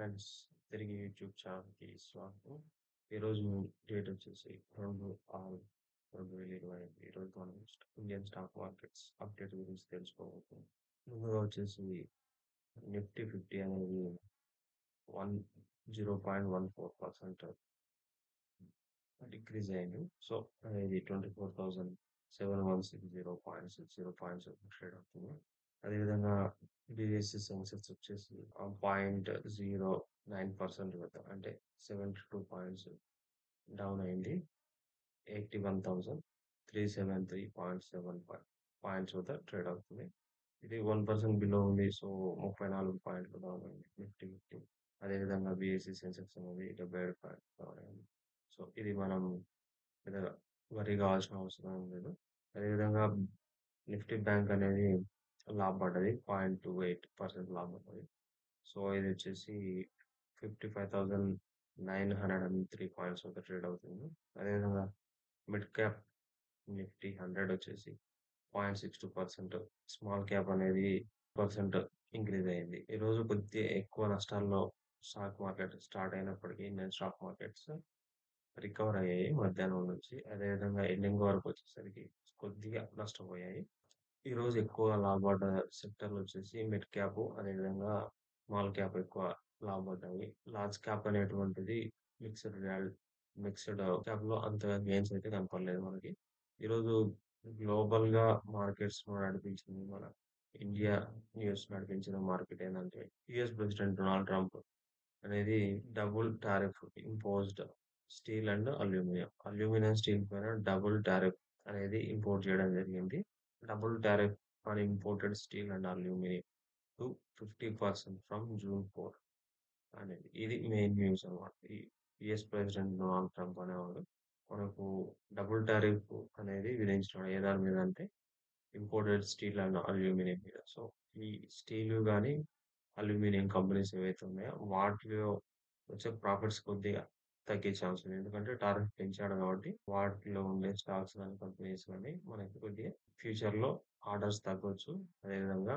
Friends, తిరిగి YouTube ఛానల్‌కి స్వాగతం. ఈరోజు డేట్ వచ్చేసి 2/6/2025. ఈరోజు మనం ఇండియన్ స్టాక్ మార్కెట్స్ అప్డేట్ గురించి తెలుసుకోబోతున్నాం. ముందుగా వచ్చేసి నిఫ్టీ 50 అనేది 0.14% డిక్రీజ్ అయింది. సో, ఇది 24,716.60 పాయింట్స్ ట్రేడ్ అవుతుంది. అదేవిధంగా బీఎస్సీ సెన్సెక్స్ వచ్చేసి 0.09% వద్ద అంటే 72 పాయింట్స్ డౌన్ అయింది. 81,373.75 పాయింట్స్ వద్ద ట్రేడ్ అవుతుంది. ఇది 1% బిలో ఉంది. సో, 34 పాయింట్లు డౌన్ అయింది నిఫ్టీ 50. అదేవిధంగా బీఎస్సీ సెన్సెక్స్ అనేది 77 పాయింట్లు డౌన్ అయింది. సో, ఇది మనం పెద్దగా వరి కావాల్సిన అవసరం లేదు. అదేవిధంగా నిఫ్టీ బ్యాంక్ అనేది లాభపడ్డది. 0.28% లాభపడ్డది. సో, ఇది వచ్చేసి 55,903 పాయింట్స్ వద్ద ట్రేడ్ అవుతుంది. అదేవిధంగా మిడ్ క్యాప్ నిఫ్టీ 100 వచ్చేసి 0.62%, స్మాల్ క్యాప్ అనేది పర్సెంట్ ఇంక్రీజ్ అయింది. ఈరోజు కొద్దిగా ఎక్కువ నష్టాల్లో స్టాక్ మార్కెట్ స్టార్ట్ అయినప్పటికీ ఇండియన్ స్టాక్ మార్కెట్స్ రికవర్ అయ్యాయి మధ్యాహ్నం నుంచి. అదేవిధంగా ఎండింగ్ వరకు వచ్చేసరికి కొద్దిగా నష్టపోయాయి. ఈరోజు ఎక్కువ లాభపడ్డ సెక్టర్లు వచ్చేసి మిడ్ క్యాప్, అదేవిధంగా స్మాల్ క్యాప్ ఎక్కువ లాభపడ్డాయి. లార్జ్ క్యాప్ అనేటువంటిది మిక్స్డ్ రియాల్ మిక్స్డ్ క్యాప్ లో అంతగా గెయిన్స్ అయితే కనపడలేదు మనకి. ఈరోజు గ్లోబల్ గా మార్కెట్స్ నడిపించింది మన ఇండియా న్యూస్ నడిపించిన మార్కెట్ ఏంటంటే యుఎస్ ప్రెసిడెంట్ డొనాల్డ్ ట్రంప్ అనేది double tariff imposed steel and aluminium. Aluminium, steel పైన డబుల్ టారిఫ్ అనేది ఇంపోర్ట్ చేయడం జరిగింది. Double tariff on imported steel and aluminium to 50% from June 4 అనేది. ఇది మెయిన్ న్యూస్ అన్నమాట. ఈ యుఎస్ ప్రెసిడెంట్ డొనాల్డ్ ట్రంప్ అనేవాడు మనకు డబుల్ టారిఫ్ అనేది విధించినాడు. ఏ దాని మీద అంటే ఇంపోర్టెడ్ స్టీల్ అండ్ అల్యూమినియం మీద. సో, ఈ స్టీల్ గాని, అల్యూమినియం కంపెనీస్ ఏవైతే ఉన్నాయో వాటిలో వచ్చే ప్రాఫిట్స్ కొద్దిగా తగ్గే ఛాన్స్ ఉంది. ఎందుకంటే టారిఫ్ పెంచాడు కాబట్టి వాటిలో ఉండే స్టాక్స్ గాని, కంపెనీస్ గాని మనకి కొద్దిగా ఫ్యూచర్‌లో ఆర్డర్స్ తగ్గొచ్చు. అదేవిధంగా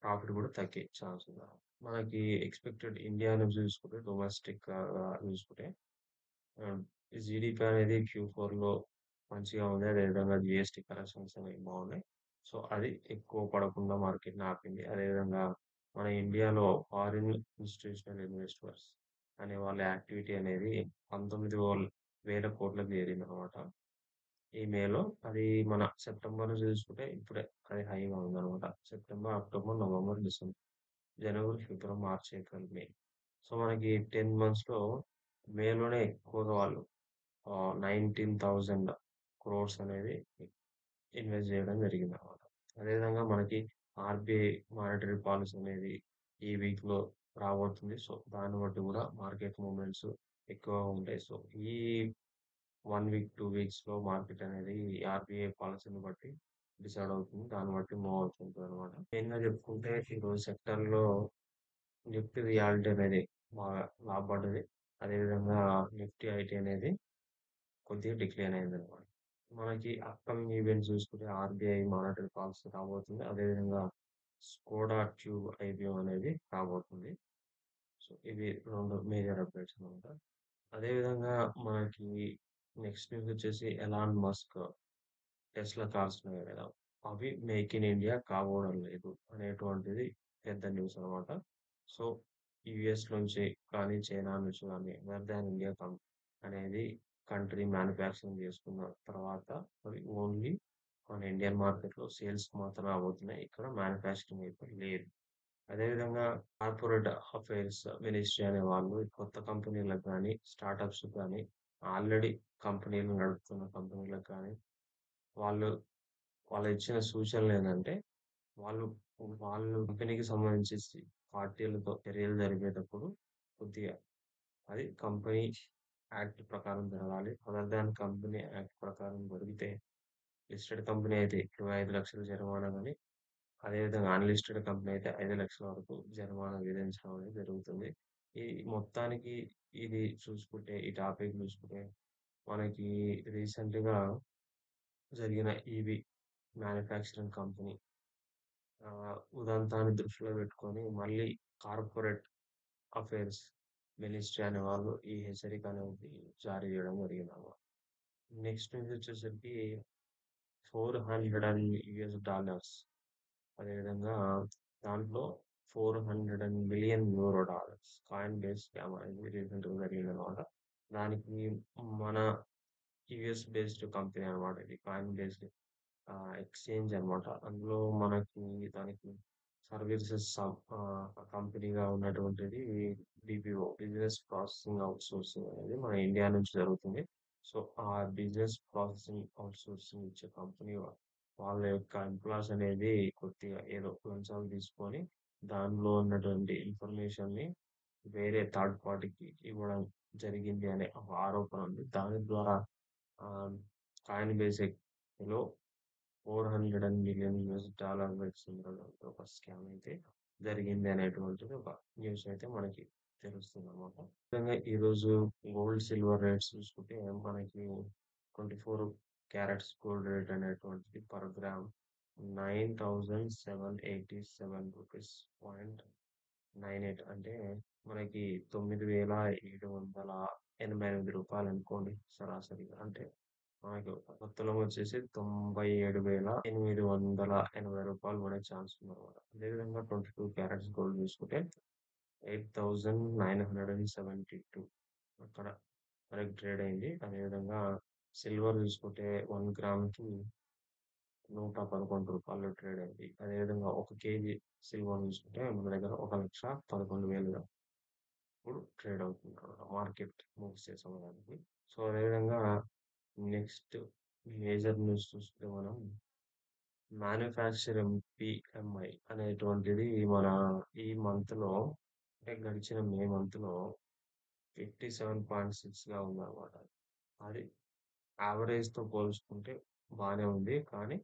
ప్రాఫిట్ కూడా తగ్గే ఛాన్స్ ఉంది. మనకి ఎక్స్‌పెక్టెడ్ ఇండియా నుంచి చూసుకుంటే డొమెస్టిక్ చూసుకుంటే ఆహ్, జీడీపీ అనేది Q4లో మంచిగా ఉంది. అదేవిధంగా జీఎస్టీ కలెక్షన్స్ అనేవి బాగున్నాయి. సో, అది ఎక్కువ పడకుండా మార్కెట్‌ని ఆపింది. అదేవిధంగా మన ఇండియాలో ఫారిన్ ఇన్‌స్టిట్యూషనల్ ఇన్వెస్టర్స్ అనే వాళ్ళ యాక్టివిటీ అనేది 19,000 కోట్లకు చేరిందనమాట. ఈ మేలో అది మన సెప్టెంబర్ నుంచి చూసుకుంటే ఇప్పుడే అది హైగా ఉందనమాట. సెప్టెంబర్, అక్టోబర్, నవంబర్, డిసెంబర్, జనవరి, ఫిబ్రవరి, మార్చ్, ఏప్రిల్, మే. సో, మనకి 10 మంత్స్‌లో మేలోనే ఎక్కువగా వాళ్ళు 19,000 క్రోర్స్ అనేది ఇన్వెస్ట్ చేయడం జరిగిందనమాట. అదేవిధంగా మనకి ఆర్‌బీఐ మానిటరీ పాలసీ అనేది ఈ వీక్‌లో రాబోతుంది. సో, దాన్ని బట్టి కూడా మార్కెట్ మూవ్‌మెంట్స్ ఎక్కువగా ఉంటాయి. సో, ఈ 1 వీక్, 2 వీక్స్‌లో మార్కెట్ అనేది ఆర్‌బీఐ పాలసీని బట్టి డిసైడ్ అవుతుంది. దాన్ని బట్టి మూవ్ అవుతుంటదనమాట. మెయిన్‌గా చెప్పుకుంటే ఈరోజు సెక్టార్‌లో నిఫ్టీ రియాల్టీ అనేది బాగా లాభపడ్డది. అదేవిధంగా నిఫ్టీ ఐటీ అనేది కొద్దిగా డిక్లైన్ అయిందనమాట. మనకి అప్‌కమింగ్ ఈవెంట్స్ చూసుకుంటే ఆర్‌బీఐ మానిటరీ పాలసీ రాబోతుంది. అదేవిధంగా స్కోడా ట్యూబ్ ఐపీఓ అనేది రాబోతుంది. సో, ఇవి 2 మేజర్ అప్డేట్స్ అన్నమాట. అదేవిధంగా మనకి నెక్స్ట్ న్యూస్ వచ్చేసి ఎలాన్ మస్క్ టెస్లా కార్స్ ఉన్నాయి కదా! అవి మేక్ ఇన్ ఇండియా కాబోవడం లేదు అనేటువంటిది పెద్ద న్యూస్ అన్నమాట. సో, యూఎస్ నుంచి కానీ, చైనా నుంచి కానీ మోర్ దాన్ ఇండియా అనేది కంట్రీ మ్యానుఫ్యాక్చరింగ్ చేసుకున్న తర్వాత అవి ఓన్లీ మన ఇండియన్ మార్కెట్‌లో సేల్స్‌కి మాత్రమే అవవుతున్నాయి. ఇక్కడ మ్యానుఫ్యాక్చరింగ్ అయితే లేదు. అదేవిధంగా కార్పొరేట్ అఫైర్స్ మినిస్ట్రీ అనే వాళ్ళు కొత్త కంపెనీలకు గాని, స్టార్టప్స్‌కి గాని, ఆల్రెడీ కంపెనీలు నడుపుతున్న కంపెనీలకు గాని, వాళ్ళు వాళ్ళిచ్చిన సూచనలేందంటే, వాళ్ళు వాళ్ళు కంపెనీకి సంబంధించి పార్టీలతో చర్యలు జరిపేటప్పుడు కొద్దిగా అది కంపెనీ యాక్ట్ ప్రకారం జరగాలి. అదర్ దాన్ కంపెనీ యాక్ట్ ప్రకారం జరిగితే లిస్టెడ్ కంపెనీ అయితే 25,00,000 జరిమానా గాని, అదేవిధంగా అన్‌లిస్టెడ్ కంపెనీ అయితే 5,00,000 వరకు జరిమానా విధించడం అనేది జరుగుతుంది. ఈ మొత్తానికి ఇది చూసుకుంటే, ఈ టాపిక్ చూసుకుంటే మనకి రీసెంట్‌గా జరిగిన ఈవీ మ్యానుఫ్యాక్చరింగ్ కంపెనీ ఉదంతాన్ని దృష్టిలో పెట్టుకొని మళ్ళీ కార్పొరేట్ అఫైర్స్ మినిస్ట్రీ అనే వాళ్ళు ఈ హెచ్చరిక అనేది జారీ చేయడం జరిగిందన్నమాట. నెక్స్ట్ న్యూస్ వచ్చేసరికి $400 అదేవిధంగా దాంట్లో $400 మిలియన్ కాయిన్ బేస్ స్కామ్ అనేది రీసెంట్‌గా జరిగిందన్నమాట. దానికి మన యూఎస్ బేస్డ్ కంపెనీ అన్నమాట ఇది. కాయిన్ బేస్డ్ ఎక్స్‌చేంజ్ అన్నమాట. అందులో మనకి దానికి సర్వీసెస్ కంపెనీగా ఉన్నటువంటిది బీపీఓ బిజినెస్ ప్రాసెసింగ్ ఔట్‌సోర్సింగ్ అనేది మన ఇండియా నుంచి జరుగుతుంది. సో, ఆ బిజినెస్ ప్రాసెసింగ్ ఔట్‌సోర్సింగ్ ఇచ్చే కంపెనీ వాళ్ళ యొక్క ఎంప్లాయీస్ అనేది కొద్దిగా ఏదో లంచాలు తీసుకొని దానిలో ఉన్నటువంటి ఇన్ఫర్మేషన్‌ని వేరే థర్డ్ పార్టీకి ఇవ్వడం జరిగింది అనే ఒక ఆరోపణ ఉంది. దాని ద్వారా ఆహ్, కాయిన్ బేస్‌లో $400 మిలియన్ వెచ్చిందన్నట్టు ఒక స్కామ్ అయితే జరిగింది అనేటువంటిది ఒక న్యూస్ అయితే మనకి తెలుస్తుందన్నమాట. ముఖ్యంగా ఈరోజు గోల్డ్, సిల్వర్ రేట్స్ చూసుకుంటే మనకి 24 క్యారెట్స్ గోల్డ్ రేట్ అనేటువంటిది పర్ గ్రామ్ $9,787.98 అంటే మనకి రూ. 9,788 అనుకోండి సరాసరిగా. అంటే మనకు మొత్తం వచ్చేసి రూ. 98,880 పడే ఛాన్స్ ఉందన్నమాట. అదేవిధంగా 22 క్యారెట్స్ గోల్డ్ చూసుకుంటే 8,972 అక్కడ మనకి ట్రేడ్ అయింది. అదేవిధంగా సిల్వర్ చూసుకుంటే 1 గ్రామ్‌కి రూ. 111 ట్రేడ్ అయింది. అదేవిధంగా 1 కేజీ సిల్వర్ చూసుకుంటే మన దగ్గర 1,11,000 ఇప్పుడు ట్రేడ్ అవుతుందన్నమాట. మార్కెట్ ముగిసే సమయానికి. సో, అదేవిధంగా నెక్స్ట్ మేజర్ న్యూస్ చూస్తే మనం మ్యానుఫ్యాక్చర్ ఎంపీఎంఐ అనేటువంటిది మన ఈ మంత్‌లో అంటే గడిచిన మే మంత్‌లో 57.6గా ఉందన్నమాట. అది యావరేజ్‌తో పోల్చుకుంటే బానే ఉంది. కానీ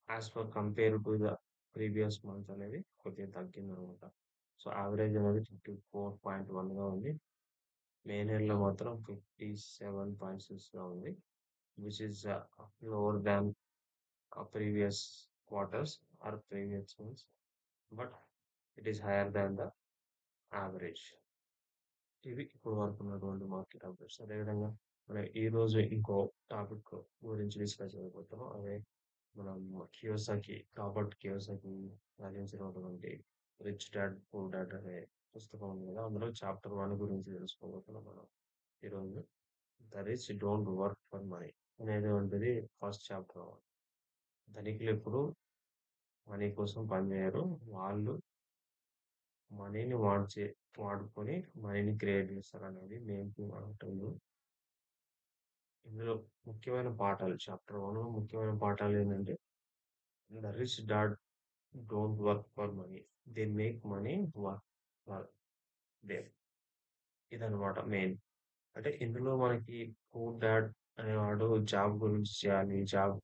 as per compare to the previous month అనేది కొద్దిగా తగ్గిందన్నమాట. సో, యావరేజ్ అనేది 54.1గా ఉంది. మే నెలలో మాత్రం 57.6గా ఉంది. Which is lower than previous quarters or previous months, but it is higher than the average. ఇవి ఇప్పుడు వరకు ఉన్నటువంటి మార్కెట్ అప్డేట్స్. అదేవిధంగా మనం ఈరోజు ఇంకో టాపిక్ గురించి డిస్కస్ చేయబోతున్నాం. అదే మనం రాబర్ట్ కియోసాకి రచించినటువంటి 'రిచ్ డాడ్ పూర్ డాడ్' అనే పుస్తకం ఉంది కదా! అందులో చాప్టర్ 1 గురించి తెలుసుకోబోతున్నాం మనం ఈరోజు. 'The rich don't work for money' అనేటువంటిది ఫస్ట్ చాప్టర్. ధనికులెప్పుడు మనీ కోసం పనిచేయరు. వాళ్ళు మనీని వాడుకొని మనీని క్రియేట్ చేస్తారనేది మెయిన్ థీమ్ అంటుండు. ఇందులో ముఖ్యమైన పాఠాలు చాప్టర్ 1లో ముఖ్యమైన పాఠాలేంటంటే, the rich dad don't work for money. They make money work for them. ఇదనమాట మెయిన్. అంటే ఇందులో మనకి పూర్ డాడ్ అనేవాడు జాబ్ గురించి చేయాలి. జాబ్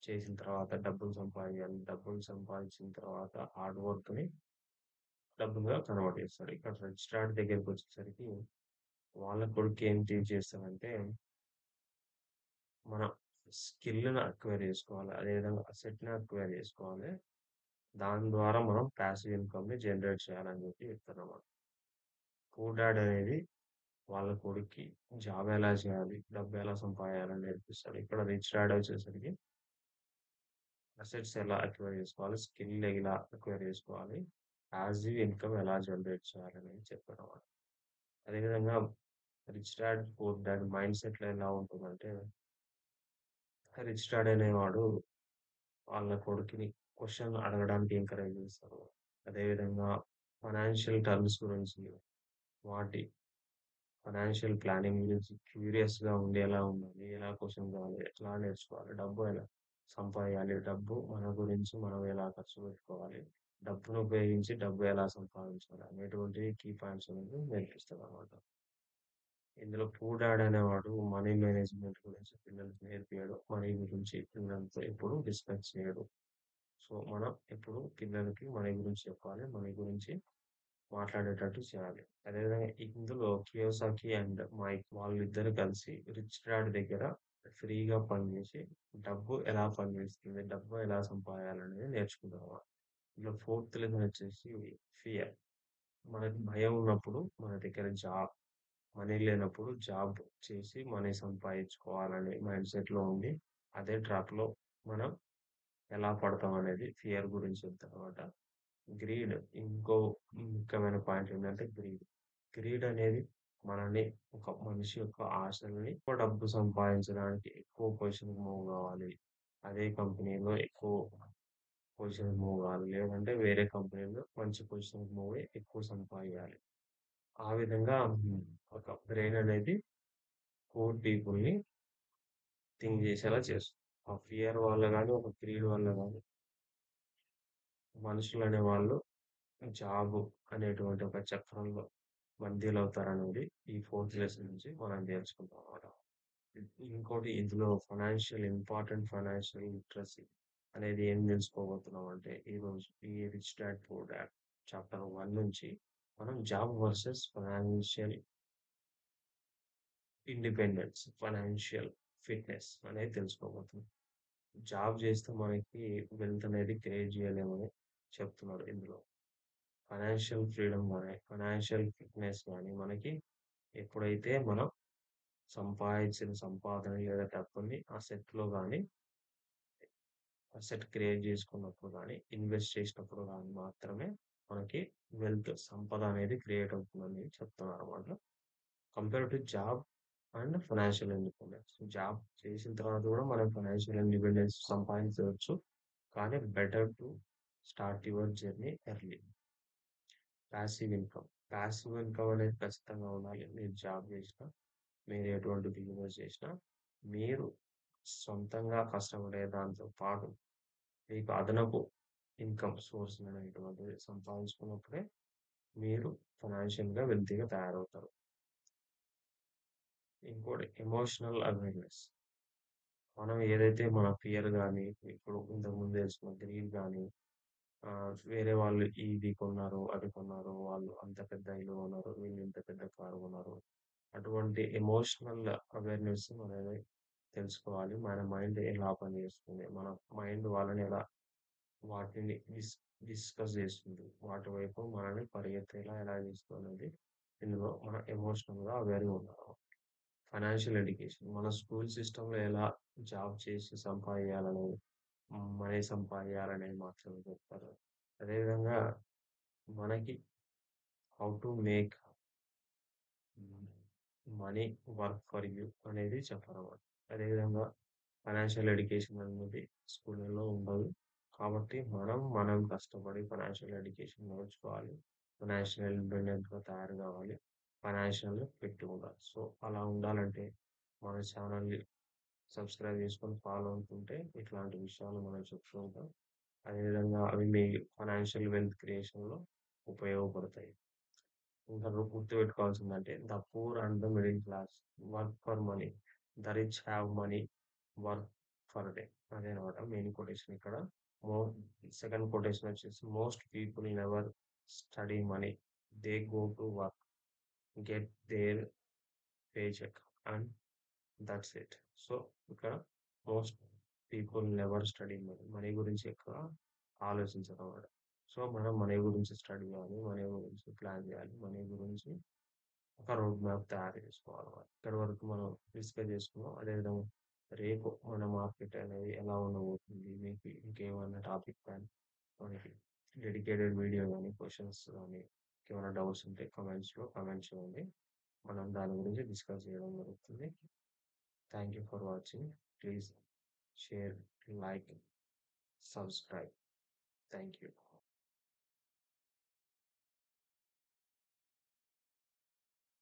చేసిన తర్వాత డబ్బులు సంపాదించాలి. డబ్బులు సంపాదించిన తర్వాత హార్డ్ వర్క్‌ని డబ్బుగా కన్వర్ట్ చేస్తాడు. ఇక్కడ రిచ్ డాడ్ దగ్గరికొచ్చేసరికి వాళ్ళ కొడుకు ఏం టీచ్ చేస్తాడంటే, మన స్కిల్‌ని అక్వైర్ చేసుకోవాలి. అదేవిధంగా అసెట్‌ని అక్వైర్ చేసుకోవాలి. దాని ద్వారా మనం పాసివ్ ఇన్‌కమ్‌ని జనరేట్ చేయాలని చెప్పి చెప్తారన్నమాట. పూర్ డాడ్ అనేది వాళ్ళ కొడుక్కి జాబ్ ఎలా చేయాలి, డబ్బు ఎలా సంపాదించాలని నేర్పిస్తాడు. ఇక్కడ రిచ్ డాడ్ వచ్చేసరికి అసెట్స్ ఎలా అక్వైర్ చేసుకోవాలి, స్కిల్ ఎలా అక్వైర్ చేసుకోవాలి, పాసివ్ ఇన్‌కమ్ ఎలా జనరేట్ చేయాలనేది చెప్తాడన్నమాట. అదేవిధంగా రిచ్ డాడ్, పూర్ డాడ్ మైండ్‌సెట్‌లో ఎలా ఉంటుందంటే, రిచ్ డాడ్ అనేవాడు వాళ్ళ కొడుకుని క్వెషన్ అడగడానికి ఎంకరేజ్ చేస్తారు. అదేవిధంగా ఫైనాన్షియల్ టర్మ్స్ గురించి, వాటి ఫైనాన్షియల్ ప్లానింగ్ గురించి క్యూరియస్‌గా ఉండేలా ఉండాలి. ఎలా క్వెషన్ కావాలి, ఎట్లా నేర్చుకోవాలి, డబ్బు ఎలా సంపాదియాలి, డబ్బు మన గురించి మనం ఎలా ఖర్చు పెట్టుకోవాలి, డబ్బును ఉపయోగించి డబ్బు ఎలా సంపాదించాలి అనేటువంటి కీ పాయింట్స్ అనేది నేర్పిస్తాడన్నమాట. ఇందులో పూర్ డాడ్ అనేవాడు మనీ మేనేజ్‌మెంట్ గురించి పిల్లలకి నేర్పియడు. మనీ గురించి పిల్లలతో ఎప్పుడు డిస్కస్ చేయడు. సో, మనం ఎప్పుడు పిల్లలకి మనీ గురించి చెప్పాలి. మనీ గురించి మాట్లాడేటట్టు చేయాలి. అదేవిధంగా ఇందులో కియోసాకి అండ్ మైక్ వాళ్ళిద్దరూ కలిసి రిచ్ డాడ్ దగ్గర ఫ్రీగా పనిచేసి డబ్బు ఎలా పనిచేస్తుంది, డబ్బు ఎలా సంపాదించాలనేది నేర్చుకుంటారన్నమాట. ఇందులో ఫోర్త్ లెసన్ వచ్చేసి ఫియర్. మనకి భయం ఉన్నప్పుడు మన దగ్గర మనీ లేనప్పుడు జాబ్ చేసి మనీ సంపాదించుకోవాలనే మైండ్‌సెట్‌లో ఉండి, అదే ట్రాప్‌లో మనం ఎలా పడతామనేది ఫియర్ గురించి చెప్తానన్నమాట. గ్రీడ్ ఇంకో ముఖ్యమైన పాయింట్ ఏంటంటే గ్రీడ్. గ్రీడ్ అనేది మనల్ని ఒక మనిషి యొక్క ఆశలని ఎక్కువ డబ్బు సంపాదించడానికి ఎక్కువ పొజిషన్‌కి మూవ్ గావాలి. అదే కంపెనీలో ఎక్కువ పొజిషన్‌కి మూవ్ గావాలి. లేదంటే వేరే కంపెనీలో మంచి పొజిషన్‌కి మూవ్ అయ్యి ఎక్కువ సంపాదియాలి. ఆ విధంగా ఒక బ్రెయిన్ అనేది పూర్ పీపుల్‌ని థింక్ జేసేలా చేస్తుంది. ఆ ఫియర్ వల్ల గాని, ఒక గ్రీడ్ వల్ల గాని మనుషులనేవాళ్ళు జాబు అనేటువంటి ఒక చక్రంలో బందీలవుతారనేది ఈ ఫోర్త్ లెసన్ నుంచి మనం నేర్చుకుంటాం అన్నమాట. ఇంకోటి ఇందులో ఫైనాన్షియల్ లిటరసీ అనేది ఏం తెలుసుకోబోతున్నాం అంటే ఈరోజు ఈ rich dad poor dad chapter 1 నుంచి మనం job versus financial financial fitness అనేది తెలుసుకోబోతున్నాం. జాబ్ చేస్తే మనకి వెల్త్ అనేది క్రియేట్ చేయలేమని చెప్తున్నారు ఇందులో. ఫైనాన్షియల్ ఫ్రీడమ్ గాని, ఫైనాన్షియల్ ఫిట్‌నెస్ గాని మనకి ఎప్పుడైతే మనం సంపాదించిన సంపాదన లేదా డబ్బుని అసెట్‌లో గాని, అసెట్ క్రియేట్ చేసుకున్నప్పుడు గాని, ఇన్వెస్ట్ చేసినప్పుడు గాని మాత్రమే మనకి సంపద అనేది క్రియేట్ అవుతుందని చెప్తున్నారన్నమాట. Compare to job and financial independence. Job చేసిన తర్వాత కూడా మనం ఫైనాన్షియల్ ఇండిపెండెన్స్ సంపాదించవచ్చు. కానీ better to start your journey early. Passive income. Passive income అనేది ఖచ్చితంగా ఉండాలి. మీరు జాబ్ చేసినా, మీరు ఎటువంటి బిజినెస్ చేసినా, మీరు సొంతంగా కష్టపడే దాంతో పాటు మీకు అదనపు ఇన్‌కమ్ సోర్స్ అనేటువంటిది సంపాదించుకున్నప్పుడే మీరు ఫైనాన్షియల్‌గా వెల్తీగా తయారవుతారు. ఇంకోటి ఎమోషనల్ అవేర్‌నెస్. మనం ఏదైతే మన ఫియర్ గాని, ఇప్పుడు ఇంతకుముందు తెలుసుకున్న గ్రీడ్ గాని, వేరే వాళ్ళు ఇది కొన్నారు, అది కొన్నారు, వాళ్ళు అంత పెద్ద ఇల్లు కొన్నారు, వీళ్ళు ఇంత పెద్ద కారు కొన్నారు. అటువంటి ఎమోషనల్ అవేర్‌నెస్ మనది తెలుసుకోవాలి. మన మైండ్ ఎలా పనిచేస్తుంది? మన మైండ్ వాళ్ళని ఎలా వాటిని డిస్కస్ చేస్తుంది. వాటి వైపు మనల్ని పరిగెత్తేలా ఎలా చేస్తుందనేది ఇందులో మనం ఎమోషనల్‌గా అవేర్‌గా ఉండాలి. Financial education. మన స్కూల్ సిస్టమ్‌లో ఎలా జాబ్ చేసి సంపాదియాలనేది, మనీ సంపాదియాలనేది మాత్రమే చెప్తారు. అదేవిధంగా మనకి how to make money work for you అనేది చెప్పరన్నమాట. అదేవిధంగా ఫైనాన్షియల్ ఎడ్యుకేషన్ అనేది స్కూళ్ళలో ఉండదు. కాబట్టి మనం కష్టపడి ఫైనాన్షియల్ ఎడ్యుకేషన్ నేర్చుకోవాలి. ఫైనాన్షియల్ ఇండిపెండెంట్‌గా తయారు కావాలి. ఫైనాన్షియల్‌గా ఫిట్‌గా ఉండాలి. సో, అలా ఉండాలంటే మన ఛానెల్‌ని సబ్స్క్రైబ్ చేసుకొని ఫాలో అవుతుంటే ఇట్లాంటి విషయాలు మనం చెప్తూ ఉంటాం. అదేవిధంగా అవి మీ ఫైనాన్షియల్ వెల్త్ క్రియేషన్‌లో ఉపయోగపడతాయి. ఇంకా నువ్వు గుర్తుపెట్టుకోవాల్సిందంటే the poor and the middle class work for money. The rich have money work for them. అదేనమాట మెయిన్ కొటేషన్ ఇక్కడ. మో సెకండ్ కొటేషన్ వచ్చేసి most people never study money. They go to work, get their paycheck and that's it. So, ఇక్కడ most people never study money. Money గురించి ఎక్కువ ఆలోచించరన్నమాట. సో, మనం మనీ గురించి స్టడీ చేయాలి. మనీ గురించి ప్లాన్ చేయాలి. మనీ గురించి ఒక రోడ్ మ్యాప్ తయారు చేసుకోవాలన్నమాట. ఇక్కడి వరకు మనం డిస్కస్ చేసుకున్నాం. అదేవిధంగా రేపు మన మార్కెట్ అనేది ఎలా ఉండబోతుంది? మీకు ఇంకేమైనా టాపిక్ గాని, మనకి డెడికేటెడ్ వీడియో గాని, క్వెషన్స్ గాని, ఇంకేమైనా డౌట్స్ ఉంటే కామెంట్ చేయండి. మనం దాని గురించి డిస్కస్ చేయడం జరుగుతుంది. Thank you for watching. Please share, like, subscribe. Thank you.